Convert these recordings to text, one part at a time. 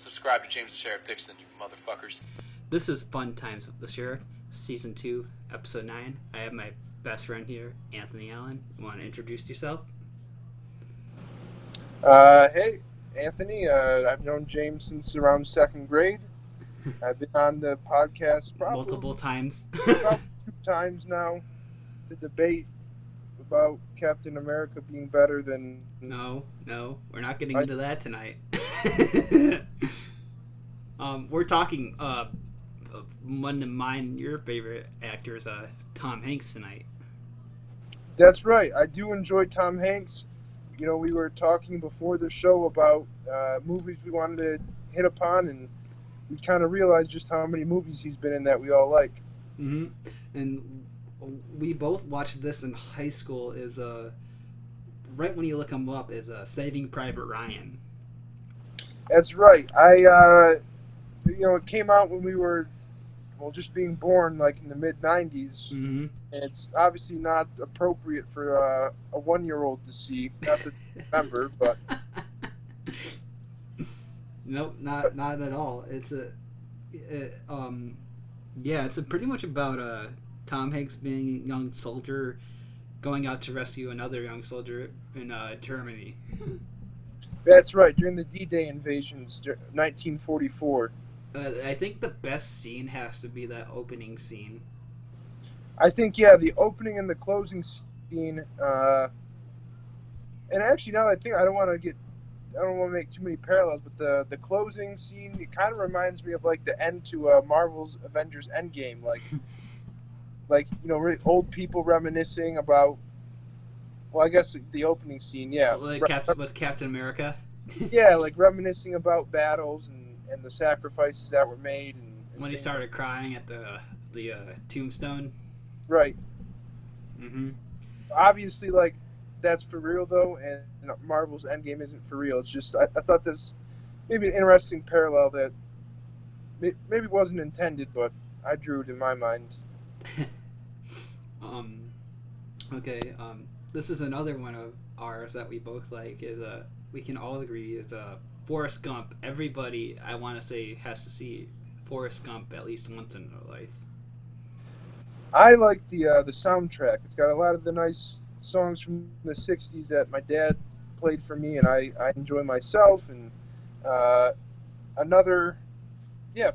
subscribe to James the Sheriff Dixon, you motherfuckers. This is Fun Times with the Sheriff, Season 2, Episode 9. I have my best friend here, Anthony Allen. You want to introduce yourself? Hey, Anthony. I've known James since around second grade. I've been on the podcast Multiple times. about 2 times now to debate about Captain America being better than... No, we're not getting into that tonight. We're talking one of mine, your favorite actors, Tom Hanks tonight. That's right. I do enjoy Tom Hanks. You know, we were talking before the show about movies we wanted to hit upon, and we kind of realized just how many movies he's been in that we all like. Mm-hmm. And we both watched this in high school. Is right when you look him up is Saving Private Ryan. That's right. It came out when we were, just being born, like in the mid '90s. Mm-hmm. It's obviously not appropriate for a 1-year-old to see. Not to remember, but Nope, not at all. It's pretty much about Tom Hanks being a young soldier going out to rescue another young soldier in Germany. that's right. During the D-Day invasions, 1944. I think the best scene has to be that opening scene. I think, yeah, the opening and the closing scene. And actually, now that I think, I don't want to make too many parallels, but the closing scene, it kind of reminds me of like the end to Marvel's Avengers Endgame, really old people reminiscing about. Well, I guess the opening scene, yeah, Like with Captain America. yeah, like reminiscing about battles and the sacrifices that were made. And When he things. started crying at the tombstone. Right. Mm-hmm. Obviously, like, that's for real, though, and Marvel's Endgame isn't for real. It's just, I thought this maybe an interesting parallel that maybe wasn't intended, but I drew it in my mind. Okay. This is another one of ours that we both like. We can all agree is Forrest Gump. Everybody, I want to say, has to see Forrest Gump at least once in their life. I like the soundtrack. It's got a lot of the nice songs from the 60s that my dad played for me, and I enjoy myself. And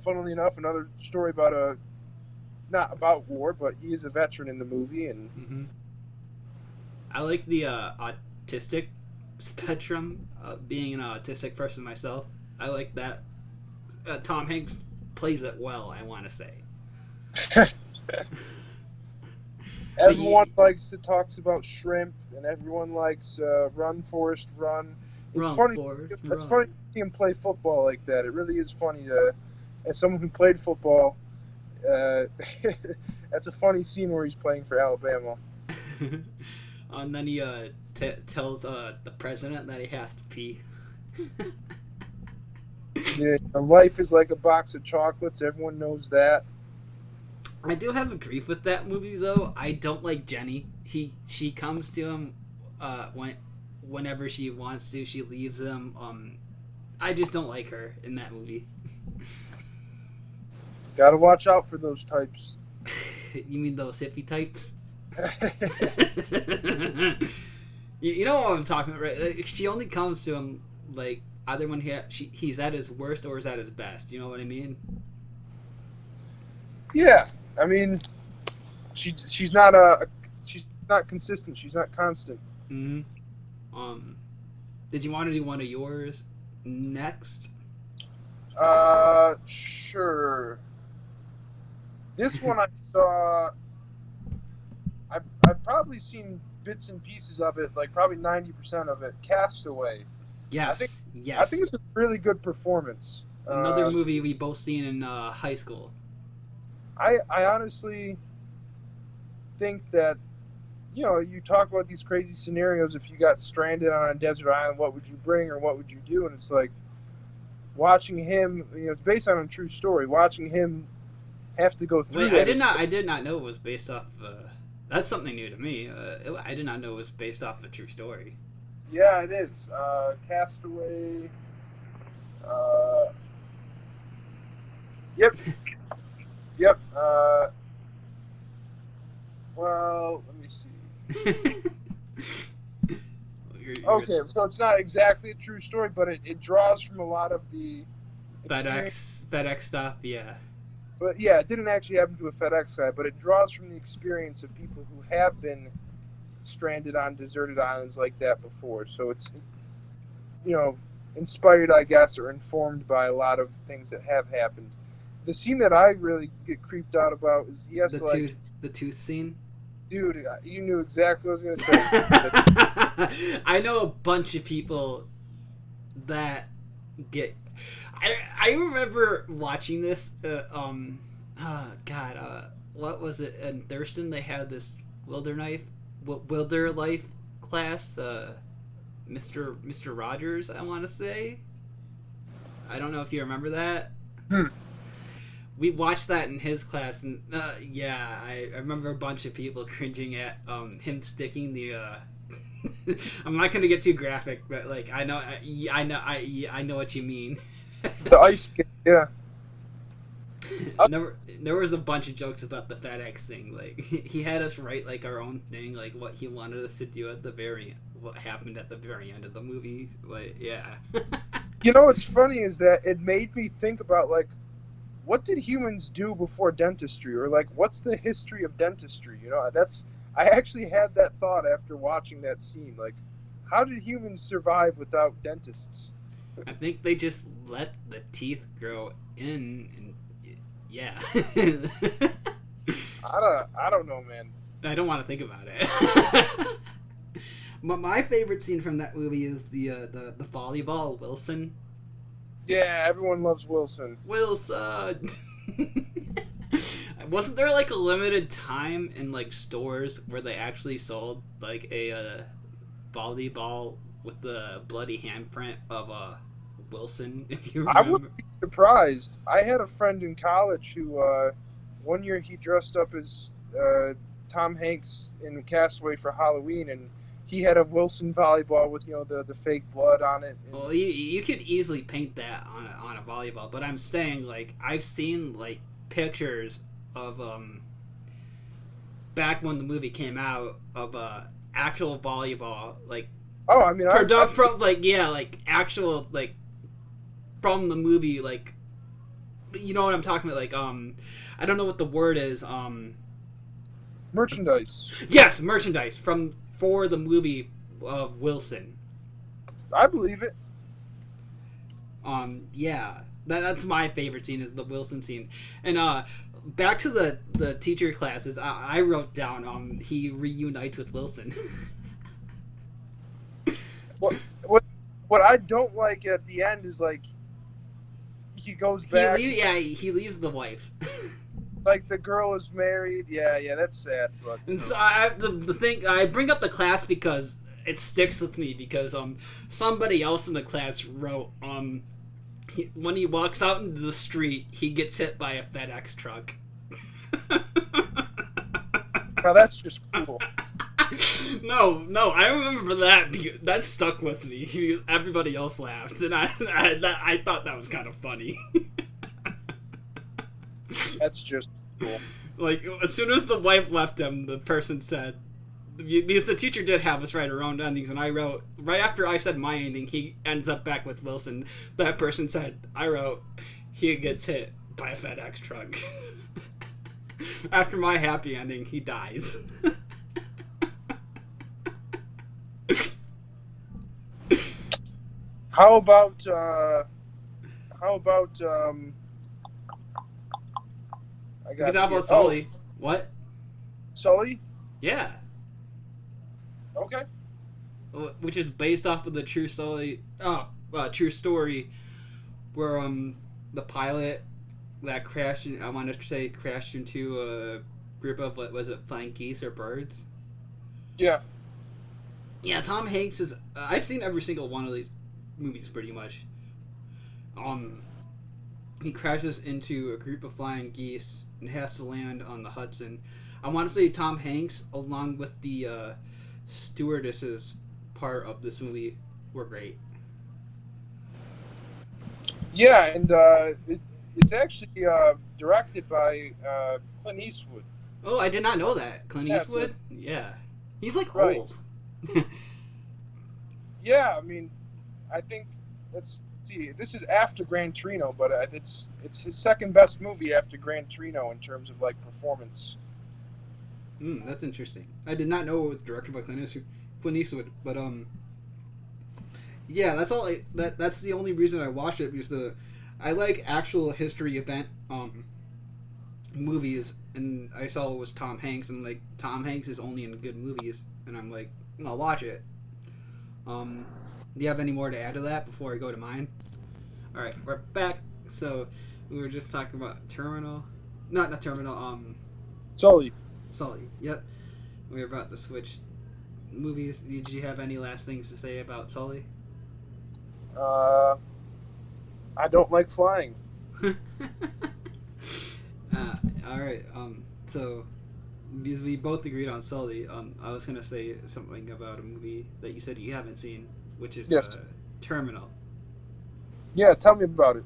funnily enough, another story about not about war, but he is a veteran in the movie. And Mm-hmm. I like the autistic spectrum, being an autistic person myself. I like that. Tom Hanks plays it well, I want to say. Everyone talks about shrimp, and everyone likes Run, Forrest, Run. It's funny. Forrest, It's run. funny to see him play football like that. It really is funny as someone who played football. That's a funny scene where he's playing for Alabama. And then he tells the president that he has to pee. Yeah, life is like a box of chocolates. Everyone knows that. I do have a grief with that movie, though. I don't like Jenny. She comes to him whenever she wants to. She leaves him. I just don't like her in that movie. Gotta watch out for those types. You mean those hippie types? You know what I'm talking about, right? Like, she only comes to him like either when he's at his worst or is at his best. You know what I mean? Yeah, I mean, she's not consistent. She's not constant. Mm-hmm. Did you want to do one of yours next? Sure. This one I saw. I've probably seen bits and pieces of it, like probably 90% of it. Castaway. Yes. I think it's a really good performance. Another movie we both seen in high school. I honestly think that, you talk about these crazy scenarios. If you got stranded on a desert island, what would you bring or what would you do? And it's like watching him. It's based on a true story. Watching him have to go through. Wait, I did not know it was based off. That's something new to me. I did not know it was based off a true story. Yeah, it is. Castaway. Yep. Yep. Well, let me see. Okay, so it's not exactly a true story, but it draws from a lot of the experience. FedEx stuff, yeah. But yeah, it didn't actually happen to a FedEx guy, but it draws from the experience of people who have been stranded on deserted islands like that before. So it's, inspired, I guess, or informed by a lot of things that have happened. The scene that I really get creeped out about is he has to like, the tooth scene. dude, you knew exactly what I was gonna say. I know a bunch of people that get. I remember watching this. Oh God, what was it? In Thurston, they had this Wilder Life class. Mr. Rogers, I want to say. I don't know if you remember that. We watched that in his class, and yeah, I remember a bunch of people cringing at him sticking the. I'm not gonna get too graphic, but like I know what you mean. The ice skate, yeah. There was a bunch of jokes about the FedEx thing. Like he had us write like our own thing, like what he wanted us to do at the what happened at the very end of the movie. Like yeah. You know what's funny is that it made me think about like, what did humans do before dentistry, or like what's the history of dentistry? I actually had that thought after watching that scene. Like, how did humans survive without dentists? I think they just let the teeth grow in, and yeah. I don't know, man. I don't want to think about it. But my favorite scene from that movie is the volleyball Wilson. Yeah, everyone loves Wilson. Wilson. Wasn't there like a limited time in like stores where they actually sold like a volleyball with the bloody handprint of Wilson? If you remember. I wouldn't be surprised. I had a friend in college who one year he dressed up as Tom Hanks in Castaway for Halloween, and he had a Wilson volleyball with the fake blood on it. Well, you could easily paint that on a volleyball, but I'm saying like I've seen like pictures of back when the movie came out of actual volleyball, like oh, I mean, from like yeah, like actual like from the movie, like you know what I'm talking about, like I don't know what the word is, merchandise. Yes, merchandise for the movie of Wilson. I believe it. Yeah, that's my favorite scene, is the Wilson scene. And back to the teacher classes, I wrote down he reunites with Wilson. What I don't like at the end is like he goes back. He leaves the wife. Like the girl is married. Yeah, that's sad. But, and so the thing, I bring up the class because it sticks with me, because somebody else in the class wrote when he walks out into the street, he gets hit by a FedEx truck. Now that's just cool. No, I remember that. That stuck with me. Everybody else laughed, and I thought that was kind of funny. That's just cool. Like, as soon as the wife left him, the person said, because the teacher did have us write our own endings, and I wrote, right after I said my ending, he ends up back with Wilson. That person said, I wrote, he gets hit by a FedEx truck. After my happy ending, he dies. How about I got How about Sully? What? Sully? Yeah. Okay. Which is based off of the true story, where the pilot that crashed into a group of, what was it, flying geese or birds? Yeah. Yeah, Tom Hanks is. I've seen every single one of these movies pretty much. He crashes into a group of flying geese and has to land on the Hudson. I want to say Tom Hanks, along with the stewardesses part of this movie, were great. Yeah, and It's actually directed by Clint Eastwood. Oh, I did not know that. Clint Yeah, Eastwood? Yeah. He's like Right. old. Yeah, I mean, I think let's see. This is after Gran Torino, but it's his second best movie after Gran Torino in terms of like performance. That's interesting. I did not know it was directed by Clint Eastwood, but yeah, that's all. That's the only reason I watched it because I like actual history event movies, and I saw it was Tom Hanks, and like Tom Hanks is only in good movies, and I'm like, I'll watch it. Do you have any more to add to that before I go to mine? All right, we're back. So we were just talking about Terminal, not Terminal. Sully. Sully. Yep. We were about to switch movies. Did you have any last things to say about Sully? I don't like flying. All right. So because we both agreed on Sully, I was gonna say something about a movie that you said you haven't seen, which is Yes. Terminal. Yeah, tell me about it.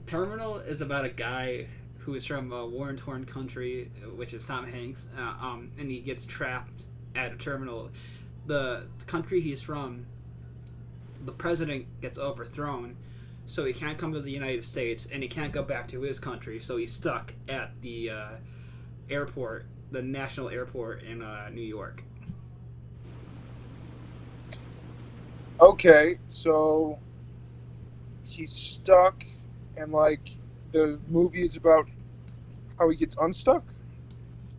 Terminal is about a guy who is from a war-torn country, which is Tom Hanks, and he gets trapped at a terminal. The country he's from, the president gets overthrown, so he can't come to the United States, and he can't go back to his country, so he's stuck at the airport, the national airport in New York. Okay, so he's stuck, and like the movie is about how he gets unstuck.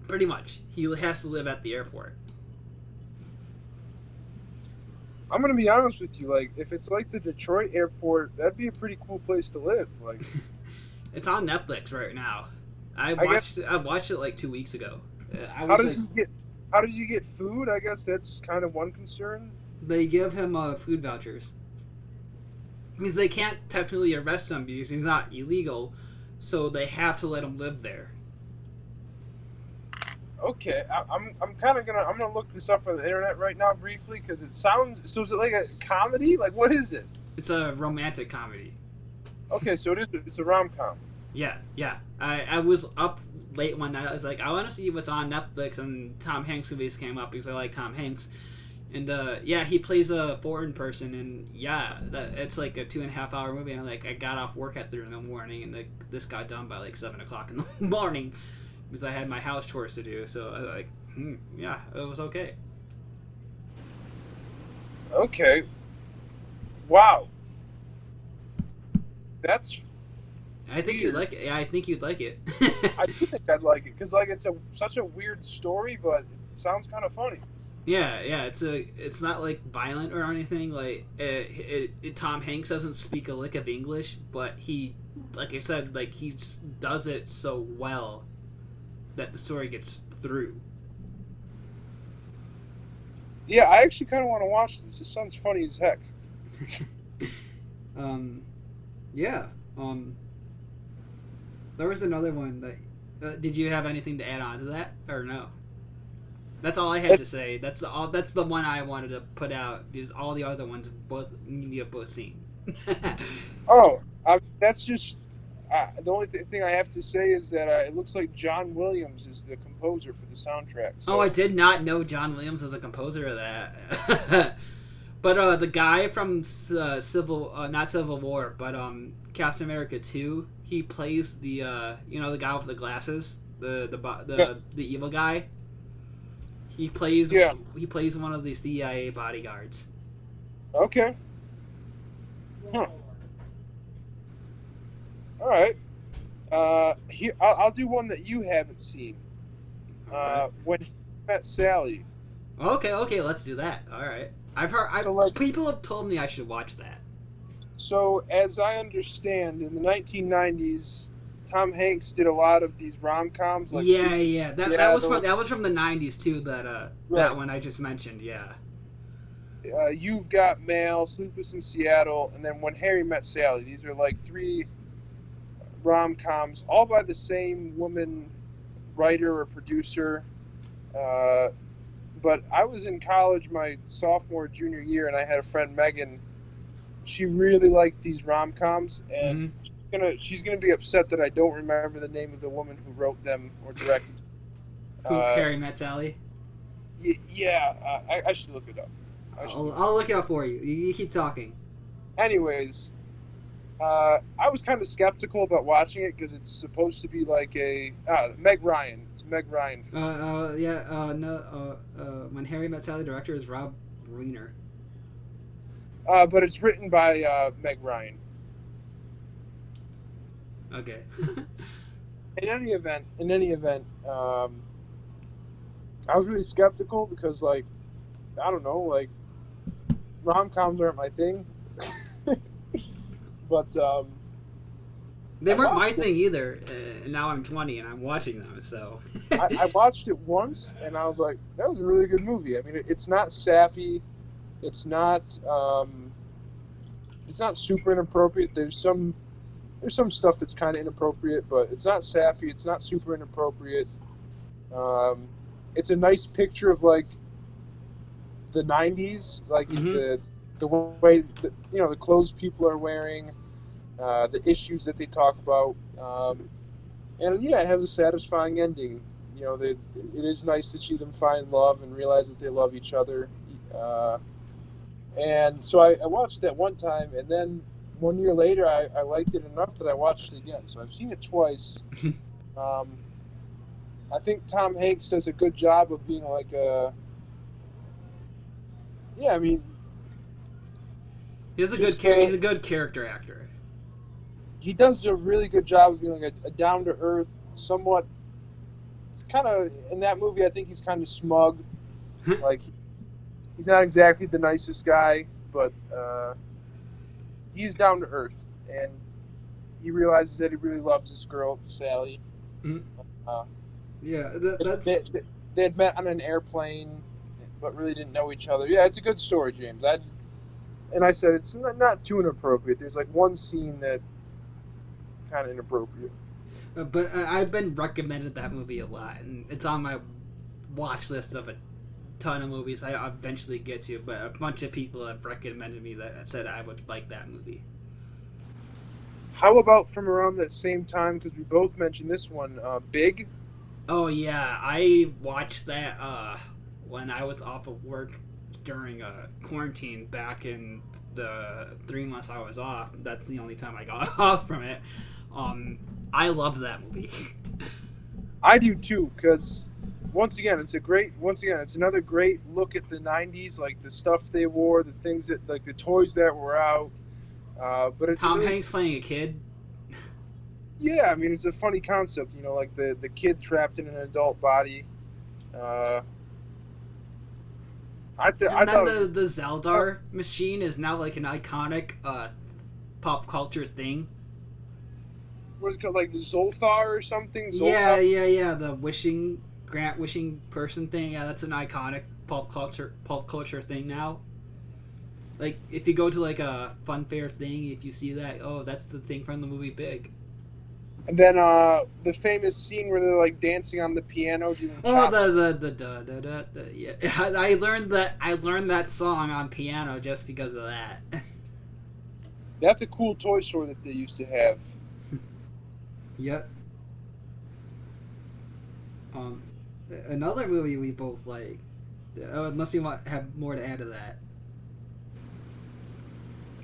Pretty much. He has to live at the airport. I'm gonna be honest with you. Like, if it's like the Detroit airport, that'd be a pretty cool place to live. Like, It's on Netflix right now. I watched it like 2 weeks ago. how does he get food? I guess that's kind of one concern. They give him food vouchers. Means they can't technically arrest him because he's not illegal, so they have to let him live there. Okay, I'm kind of gonna look this up on the internet right now briefly because it sounds. So is it like a comedy? Like, what is it? It's a romantic comedy. Okay, so it's a rom com. Yeah. I was up late one night. I was like, I want to see what's on Netflix, and Tom Hanks movies came up because I like Tom Hanks. And yeah, he plays a foreign person, and yeah, it's like a 2.5 hour movie. And I got off work at 3 in the morning, and this got done by like 7 o'clock in the morning because I had my house chores to do. So I was like, yeah, it was okay. Okay. Wow. That's. I think you'd like it. Yeah, I think you'd like it. I do think I'd like it because like it's such a weird story, but it sounds kind of funny. Yeah. It's not like violent or anything. Like Tom Hanks doesn't speak a lick of English, but he, like I said, like he just does it so well that the story gets through. Yeah, I actually kind of want to watch this. This sounds funny as heck. Yeah. There was another one that. Did you have anything to add on to that or no? That's all I had to say. That's the one I wanted to put out because all the other ones you have both seen. Oh, that's just the only thing I have to say is that it looks like John Williams is the composer for the soundtrack. So. Oh, I did not know John Williams was a composer of that. But the guy from not Civil War, but Captain America 2, he plays the the guy with the glasses, the evil guy. He plays one of the CIA bodyguards. Okay. Huh. All right. I'll do one that you haven't seen. When He Met Sally. Okay, let's do that. All right. I've heard. People have told me I should watch that. So, as I understand, in the 1990s, Tom Hanks did a lot of these rom-coms. Like Yeah. That was from the 90s too. That one I just mentioned. Yeah. You've Got Mail, Sleepless in Seattle, and then When Harry Met Sally. These are like 3 rom-coms, all by the same woman writer or producer. But I was in college my sophomore, junior year, and I had a friend, Megan. She really liked these rom-coms, and she's she's gonna be upset that I don't remember the name of the woman who wrote them or directed. Harry Met Sally. Yeah, I should look it up. I'll look it up for you. You keep talking. Anyways, I was kind of skeptical about watching it because it's supposed to be like a Meg Ryan. It's a Meg Ryan film. When Harry Met Sally, director is Rob Reiner. But it's written by Meg Ryan. Okay. In any event, I was really skeptical because, like, I don't know, like, rom-coms aren't my thing. But they weren't my thing either. And now I'm 20 and I'm watching them, so. I watched it once and I was like, that was a really good movie. I mean, it's not sappy. It's not super inappropriate. There's some stuff that's kind of inappropriate, but it's not sappy. It's not super inappropriate. It's a nice picture of like the '90s, like the way the clothes people are wearing, the issues that they talk about, and yeah, it has a satisfying ending. It is nice to see them find love and realize that they love each other. And so I watched that one time, and then 1 year later, I liked it enough that I watched it again. So I've seen it twice. I think Tom Hanks does a good job of being like he's a good character actor. He does a really good job of being like a down to earth, somewhat. It's kind of in that movie. I think he's kind of smug, like. He's not exactly the nicest guy, but he's down to earth, and he realizes that he really loves this girl, Sally. Mm-hmm. That's... They had met on an airplane, but really didn't know each other. Yeah, it's a good story, James. I said it's not too inappropriate. There's like one scene that kind of inappropriate. But I've been recommended that movie a lot, and it's on my watch list of a ton of movies I eventually get to, but a bunch of people have recommended me that said I would like that movie. How about from around that same time, because we both mentioned this one, Big? Oh yeah, I watched that when I was off of work during quarantine back in the 3 months I was off. That's the only time I got off from it. I loved that movie. I do too, because once again, it's another great look at the '90s, like the stuff they wore, the things that, like the toys that were out. But it's Tom Hanks playing a kid. Yeah, I mean it's a funny concept, like the kid trapped in an adult body. I thought the Zeldar machine is now like an iconic pop culture thing. What is it called, like the Zolthar or something? Zolthar? Yeah. The Grant wishing person thing. Yeah, that's an iconic pop culture thing now. Like if you go to like a fun fair thing, if you see that, oh, that's the thing from the movie Big. And then the famous scene where they're like dancing on the piano. Yeah. I learned that song on piano just because of that. That's a cool toy store that they used to have. Yep. Another movie we both like. Unless you have more to add to that.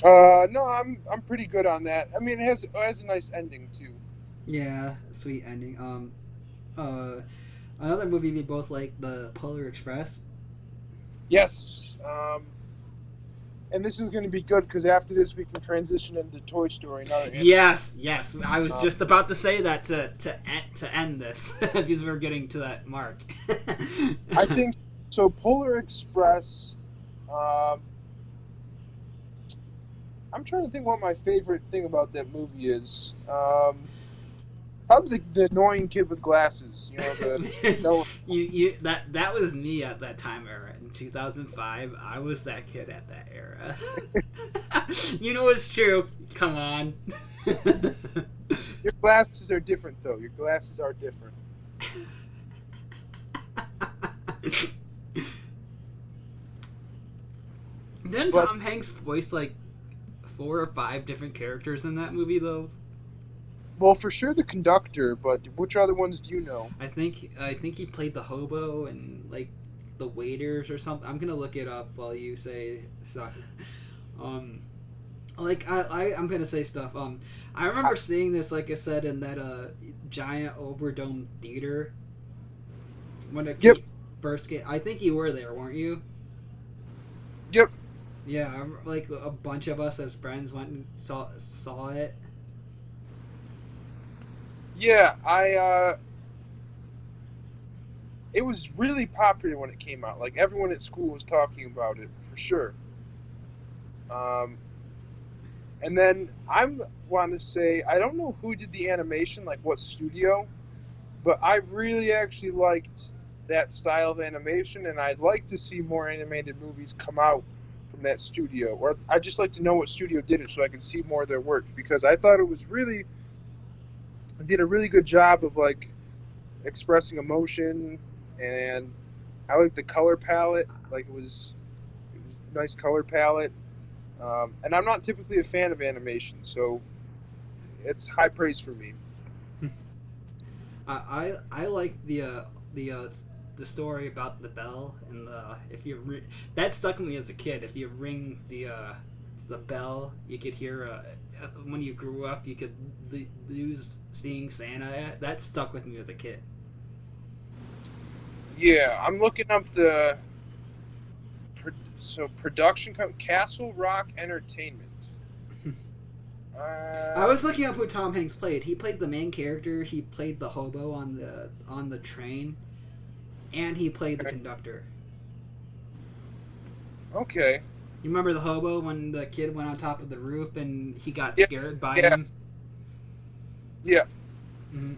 No, I'm pretty good on that. I mean, it has a nice ending too. Yeah, sweet ending. Another movie we both like, The Polar Express. Yes. And this is going to be good because after this we can transition into Toy Story. Yes. I was just about to say that to end this because we're getting to that mark. I think so. Polar Express. I'm trying to think what my favorite thing about that movie is. Probably the annoying kid with glasses. That was me at that time era. In 2005, I was that kid at that era. It's true. Come on. Your glasses are different, though. Your glasses are different. Didn't Tom Hanks voice like 4 or 5 different characters in that movie, though? Well, for sure the conductor, but which other ones do you know? I think he played the hobo and like the waiters or something. I'm gonna look it up while you say stuff. Um, like I'm gonna say stuff. I remember seeing this, like I said, in that giant overdome theater when it Yep. first came. I think you were there, weren't you? Yep. Yeah, like a bunch of us as friends went and saw it. Yeah, it was really popular when it came out. Like everyone at school was talking about it for sure. Um, and then I'm want to say I don't know who did the animation, like what studio, but I really actually liked that style of animation, and I'd like to see more animated movies come out from that studio. Or I'd just like to know what studio did it so I could see more of their work because I thought it was really did a really good job of like expressing emotion, and I like the color palette. Like it was a nice color palette. And I'm not typically a fan of animation, so it's high praise for me. I like the story about the bell and the that stuck with me as a kid. If you ring the bell, you could hear when you grew up you could lose seeing Santa. That stuck with me as a kid. Yeah, I'm looking up the production Castle Rock Entertainment. I was looking up who Tom Hanks played. He played the main character. He played the hobo on the train, and he played the conductor. Okay. You remember the hobo when the kid went on top of the roof and he got Yeah, scared by yeah. him? Yeah. Mm-hmm.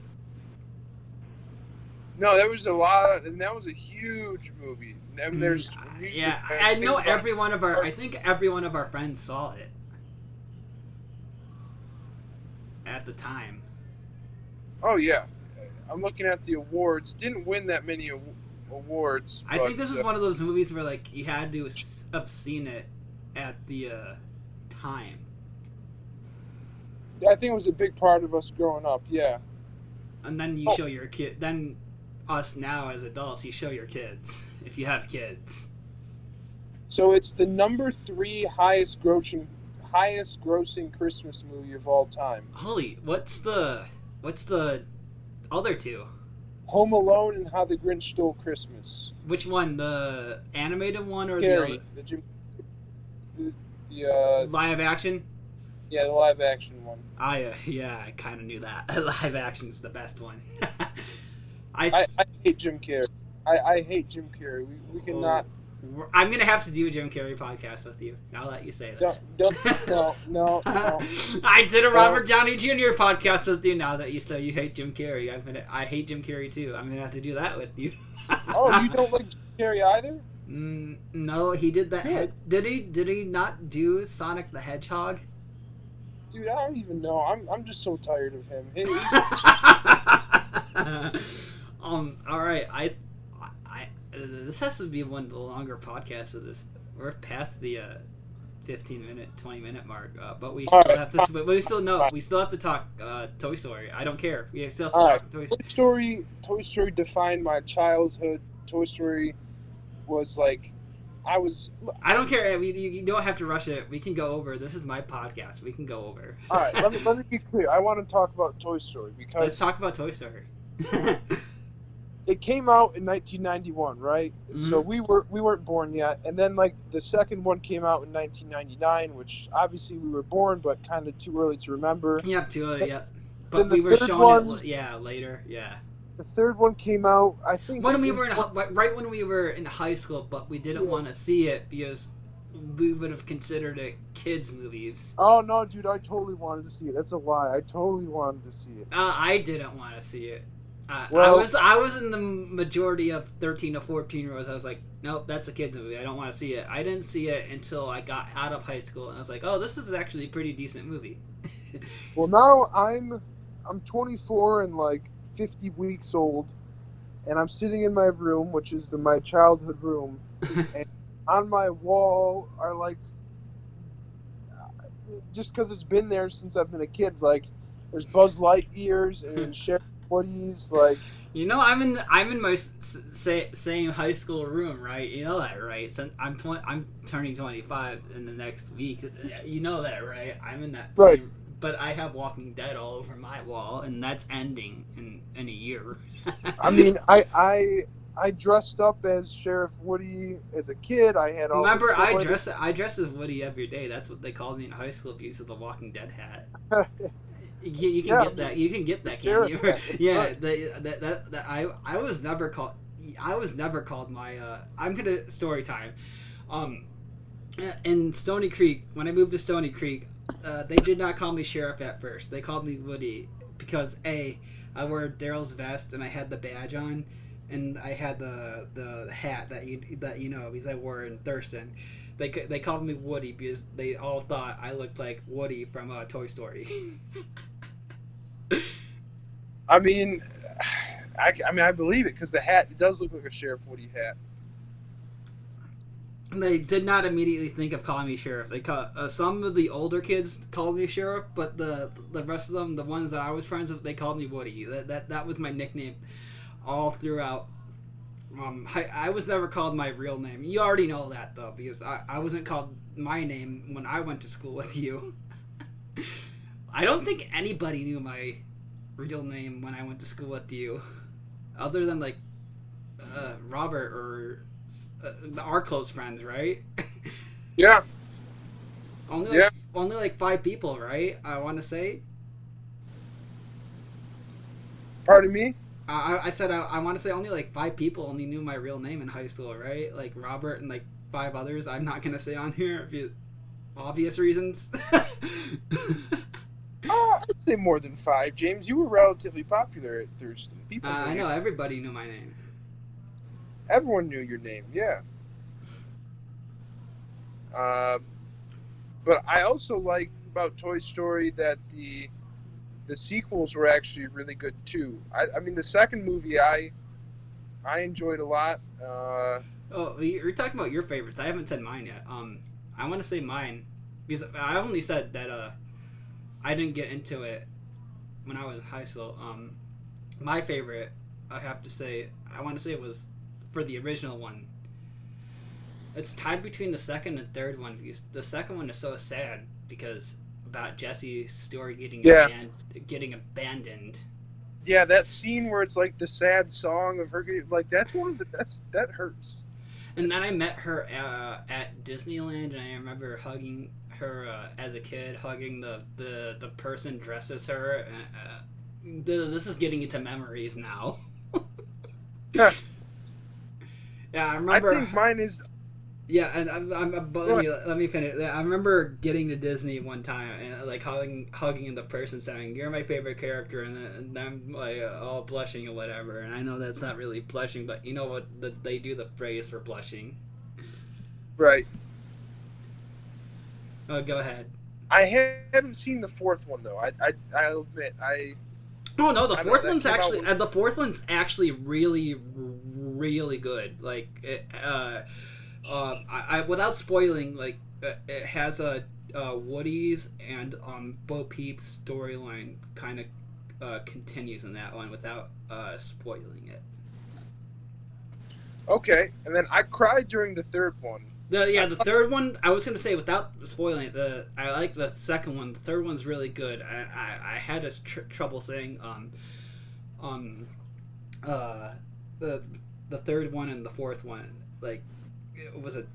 No, there was a lot, and that was a huge movie. And there's Yeah, I know every one of our. I think every one of our friends saw it at the time. Oh yeah, I'm looking at the awards. Didn't win that many awards. I but, think this is one of those movies where like you had to have seen it at the time. I think it was a big part of us growing up. Yeah. And then you show your kid. Then us now as adults, you show your kids if you have kids. So it's the number 3 highest grossing Christmas movie of all time. Holy, what's the other two? Home Alone and How the Grinch Stole Christmas. Which one? The animated one or Carrie, the live action? Yeah, the live action one. Yeah, I kind of knew that. Live action's the best one. I hate Jim Carrey. I hate Jim Carrey. We cannot. I'm gonna have to do a Jim Carrey podcast with you. Now that you say that. No. I did a Robert Downey Jr. podcast with you. Now that you say you hate Jim Carrey, I hate Jim Carrey too. I'm gonna have to do that with you. Oh, you don't like Jim Carrey either? No, he did that. Did he not do Sonic the Hedgehog? Dude, I don't even know. I'm just so tired of him. All right. This has to be one of the longer podcasts of this. We're past the 15-minute, 20-minute mark, but we still have to. But we still have to talk Toy Story. I don't care. We still have to talk Toy Story. Toy Story defined my childhood. Toy Story was like, I don't care. You don't have to rush it. We can go over. This is my podcast. We can go over. All right. Let me be clear. I want to talk about Toy Story because let's talk about Toy Story. It came out in 1991, right? Mm-hmm. So we weren't born yet, and then like the second one came out in 1999, which obviously we were born, but kind of too early to remember. Yeah, too early. Yeah, but we were shown it. Yeah, later. Yeah. The third one came out, I think, when we were right when we were in high school, but we didn't want to see it because we would have considered it kids' movies. Oh no, dude! I totally wanted to see it. That's a lie. I totally wanted to see it. I didn't want to see it. Well, I was in the majority of 13 to 14-year-olds. I was like, nope, that's a kid's movie. I don't want to see it. I didn't see it until I got out of high school, and I was like, oh, this is actually a pretty decent movie. Well, now I'm 24 and like 50 weeks old, and I'm sitting in my room, which is my childhood room, and on my wall are like, just because it's been there since I've been a kid, like There's Buzz Lightyears and Sheriff Woody's. Like, I'm in my same high school room, right? You know that, right? So I'm turning 25 in the next week. You know that, right? I'm in that right. same, but I have Walking Dead all over my wall, and that's ending in a year. I mean, I dressed up as Sheriff Woody as a kid. I had all. Remember, I dress as Woody every day. That's what they called me in high school because of the Walking Dead hat. You can get that. You can get that, can't you? Yeah. Right. I was never called. I was never called my. I'm gonna story time. In Stony Creek, when I moved to Stony Creek, they did not call me Sheriff at first. They called me Woody because I wore Daryl's vest and I had the badge on, and I had the hat that you know because I wore it in Thurston. They called me Woody because they all thought I looked like Woody from Toy Story. I mean, I believe it because the hat, it does look like a Sheriff Woody hat. They did not immediately think of calling me Sheriff. They some of the older kids called me Sheriff, but the rest of them, the ones that I was friends with, they called me Woody. That was my nickname all throughout. I was never called my real name. You already know that though, because I wasn't called my name when I went to school with you. I don't think anybody knew my real name when I went to school with you, other than like Robert or our close friends, right? Yeah. Only like 5 people, right? I want to say. Pardon me? I said I want to say only like 5 people only knew my real name in high school, right? Like Robert and like 5 others. I'm not gonna say on here for obvious reasons. I'd say more than 5. James, you were relatively popular at Thurston. People. I know everybody knew my name. Everyone knew your name, yeah. But I also like about Toy Story that the sequels were actually really good too. I mean, the second movie I enjoyed a lot. Oh, you're talking about your favorites. I haven't said mine yet. I want to say mine because I only said that I didn't get into it when I was in high school. My favorite, I have to say, I want to say it was for the original one. It's tied between the second and third one because the second one is so sad because about Jesse's story getting abandoned. Yeah, that scene where it's like the sad song of her, like that hurts. And then I met her at Disneyland, and I remember hugging her as a kid, hugging the person dressed as her. This is getting into memories now. Yeah. Yeah, I remember. I think mine is. Yeah, and let me finish. I remember getting to Disney one time and like hugging the person saying, "You're my favorite character," and I'm like all blushing or whatever. And I know that's not really blushing, but you know what? They do the phrase for blushing. Right. Oh, go ahead. I haven't seen the fourth one though. I'll admit I. Oh no, the fourth one's actually really, really good. Like, without spoiling, like it has a Woody's and Bo Peep's storyline kind of continues in that one without spoiling it. Okay, and then I cried during the third one. The third one, I was gonna say without spoiling it. I like the second one. The third one's really good. I had trouble saying the third one and the fourth one, like it was a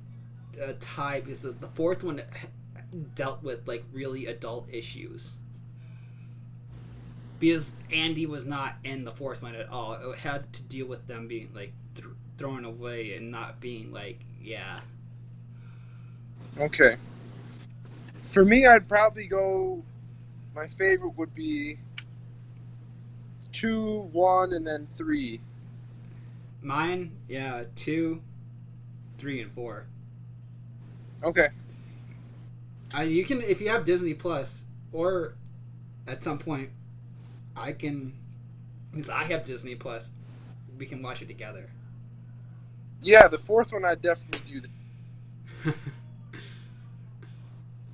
tie because the fourth one dealt with like really adult issues. Because Andy was not in the fourth one at all. It had to deal with them being like thrown away and not being like, yeah. Okay. For me, I'd probably go. My favorite would be 2, 1, and then 3. Mine, yeah, 2, 3, and 4. Okay. You can, if you have Disney Plus, or at some point, I can, because I have Disney Plus, we can watch it together. Yeah, the fourth one I definitely do.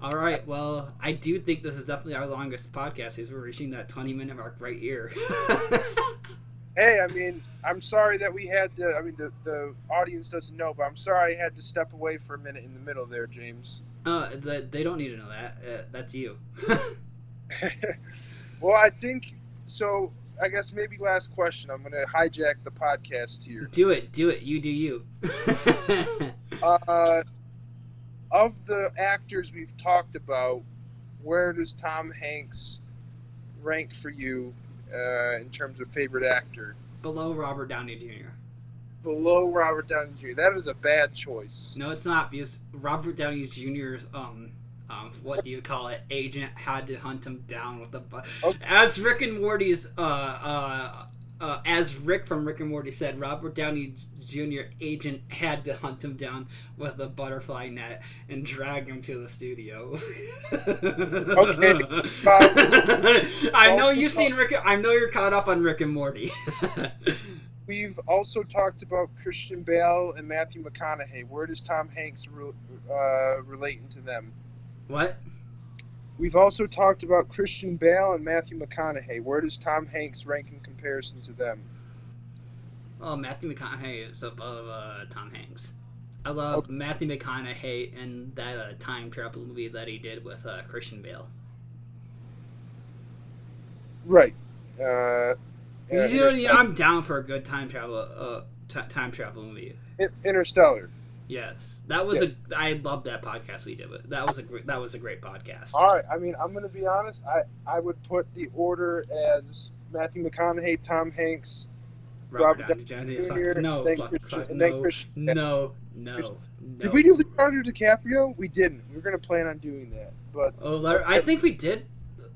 All right. Well, I do think this is definitely our longest podcast, as we're reaching that 20-minute mark right here. Hey, I mean, I'm sorry that we had to. I mean, the audience doesn't know, but I'm sorry I had to step away for a minute in the middle there, James. They don't need to know that. That's you. Well, I think so. I guess maybe last question. I'm gonna hijack the podcast here. Do it. You do you. Of the actors we've talked about, where does Tom Hanks rank for you in terms of favorite actor? Below Robert Downey Jr. Below Robert Downey Jr. That is a bad choice. No, it's not, because Robert Downey Jr.'s what do you call it? Agent had to hunt him down with a Okay. as Rick and Morty's as Rick from Rick and Morty said, Robert Downey Jr. agent had to hunt him down with a butterfly net and drag him to the studio. Okay. I know you've seen Rick. I know you're caught up on Rick and Morty. We've also talked about Christian Bale and Matthew McConaughey. Where does Tom Hanks relate into them? What? We've also talked about Christian Bale and Matthew McConaughey. Where does Tom Hanks rank in comparison to them? Oh, Matthew McConaughey is above Tom Hanks. I love Matthew McConaughey in that time travel movie that he did with Christian Bale. Right. I'm down for a good time travel movie. Interstellar. Yes, that was I loved that podcast we did. That was a great podcast. All right. I mean, I'm going to be honest. I would put the order as Matthew McConaughey, Tom Hanks, Robert Downey Jr. No. Did we do Leonardo DiCaprio? We didn't. We were going to plan on doing that, but I think we did,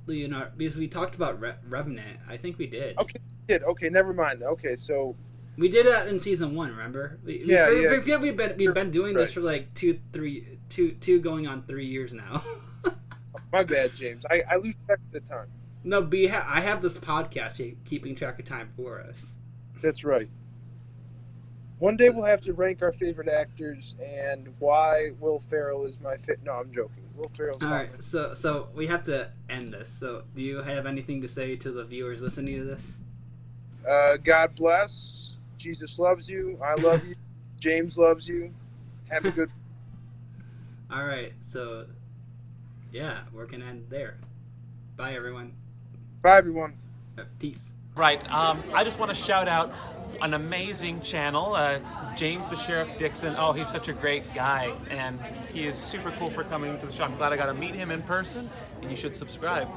Leonardo, because we talked about Revenant. I think we did. Okay, we did. Okay, never mind. Okay, so we did that in season 1. Remember? We've been doing this for like two going on 3 years now. My bad, James. I lose track of the time. No, but I have this podcast keeping track of time for us. That's right. One day we'll have to rank our favorite actors and why Will Ferrell is my No, I'm joking. Will Ferrell's all right. So we have to end this. So do you have anything to say to the viewers listening to this? God bless. Jesus loves you. I love you. James loves you. Have a good. All right. So yeah, we're gonna end there. Bye, everyone. Bye, everyone. Peace. Right. I just want to shout out an amazing channel, James the Sheriff Dixon. Oh, he's such a great guy, and he is super cool for coming to the show. I'm glad I got to meet him in person, and you should subscribe.